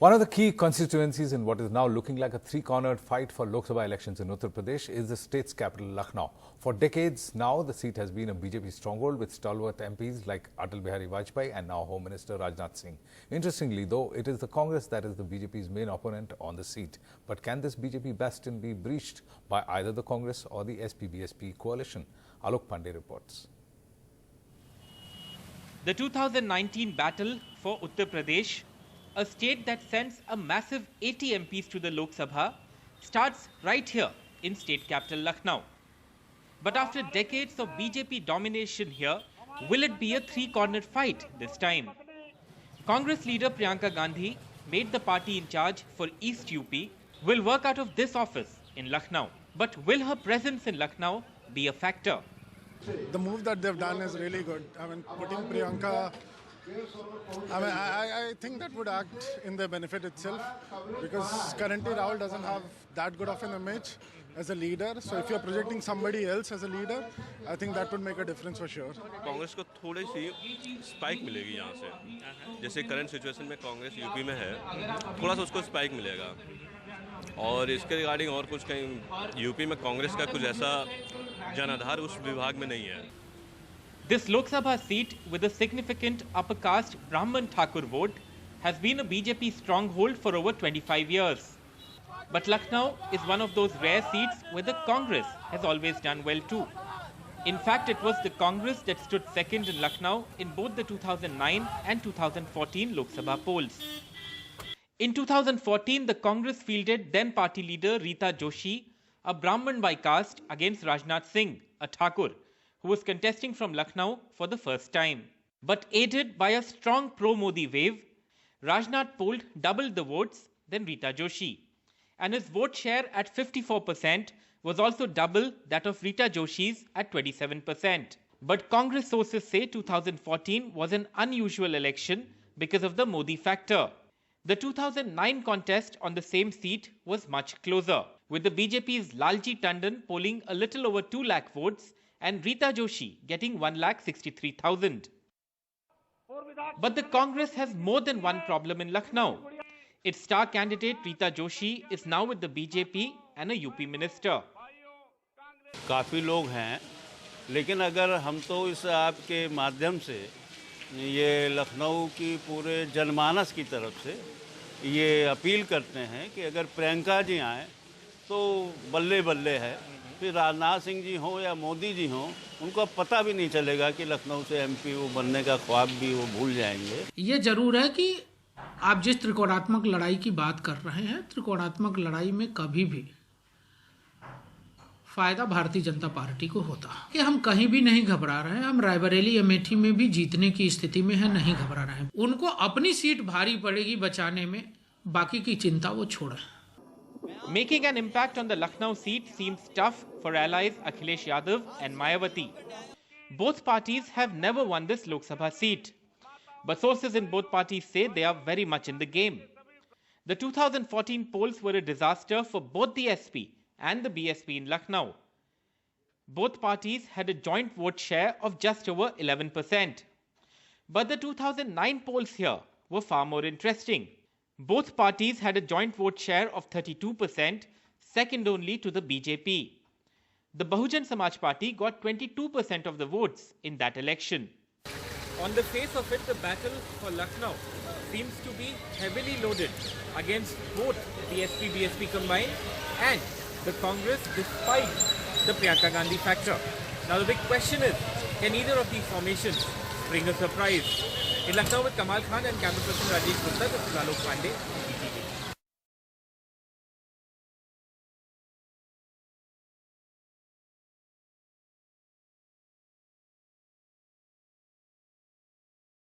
One of the key constituencies in what is now looking like a three-cornered fight for Lok Sabha elections in Uttar Pradesh is the state's capital, Lucknow. For decades now, the seat has been a BJP stronghold with stalwart MPs like Atal Bihari Vajpayee and now Home Minister Rajnath Singh. Interestingly, though, it is the Congress that is the BJP's main opponent on the seat. But can this BJP bastion be breached by either the Congress or the SP-BSP coalition? Alok Pandey reports. The 2019 battle for Uttar Pradesh, a state that sends a massive 80 MPs to the Lok Sabha, starts right here in state capital Lucknow. But after decades of BJP domination here, will it be a three-cornered fight this time? Congress leader Priyanka Gandhi, made the party in charge for East UP, will work out of this office in Lucknow. But will her presence in Lucknow be a factor? The move that they've done is really good. I mean, putting Priyanka, I think that would act in their benefit itself, because currently Rahul doesn't have that good of an image as a leader. So if you're projecting somebody else as a leader, I think that would make a difference for sure. Congress को थोड़ी सी spike मिलेगी यहाँ से, जैसे current situation में Congress UP में है, थोड़ा सा उसको स्पाइक मिलेगा. और इसके रिगार्डिंग और कुछ कहीं यूपी में कांग्रेस का कुछ ऐसा जनाधार उस विभाग में नहीं है. This Lok Sabha seat with a significant upper caste Brahman Thakur vote has been a BJP stronghold for over 25 years. But Lucknow is one of those rare seats where the Congress has always done well too. In fact, it was the Congress that stood second in Lucknow in both the 2009 and 2014 Lok Sabha polls. In 2014, the Congress fielded then party leader Rita Joshi, a Brahman by caste, against Rajnath Singh, a Thakur, who was contesting from Lucknow for the first time. But aided by a strong pro-Modi wave, Rajnath polled double the votes than Rita Joshi. And his vote share at 54% was also double that of Rita Joshi's at 27%. But Congress sources say 2014 was an unusual election because of the Modi factor. The 2009 contest on the same seat was much closer, with the BJP's Lalji Tandon polling a little over 2 lakh votes and Rita Joshi getting 1,63,000. But the Congress has more than one problem in Lucknow. Its star candidate Rita Joshi is now with the BJP and a UP minister. काफ़ी लोग हैं, लेकिन अगर हम तो इस आपके माध्यम से ये लखनऊ की पूरे जनमानस की तरफ से ये अपील करते हैं कि अगर प्रियंका जी आए तो बल्ले बल्ले है. फिर राजनाथ सिंह जी हों या मोदी जी हों, उनको पता भी नहीं चलेगा कि लखनऊ से एमपी वो बनने का ख्वाब भी वो भूल जाएंगे. ये जरूर है कि आप जिस त्रिकोणात्मक लड़ाई की बात कर रहे हैं, त्रिकोणात्मक लड़ाई में कभी भी फायदा भारतीय जनता पार्टी को होता कि हम कहीं भी नहीं घबरा रहे हैं. हम रायबरेली अमेठी में भी जीतने की स्थिति में है, नहीं घबरा रहे हैं. उनको अपनी सीट भारी पड़ेगी बचाने में, बाकी की चिंता वो छोड़ें. Making an impact on the Lucknow seat seems tough for allies Akhilesh Yadav and Mayawati. Both parties have never won this Lok Sabha seat. But sources in both parties say they are very much in the game. The 2014 polls were a disaster for both the SP and the BSP in Lucknow. Both parties had a joint vote share of just over 11%. But the 2009 polls here were far more interesting. Both parties had a joint vote share of 32%, second only to the BJP. The Bahujan Samaj Party got 22% of the votes in that election. On the face of it, the battle for Lucknow seems to be heavily loaded against both the SP-BSP combined and the Congress, despite the Priyanka Gandhi factor. Now the big question is, can either of these formations bring a surprise? In Lucknow with Kamal Khan and camera person Rajesh Gupta, this is Alok Pandey.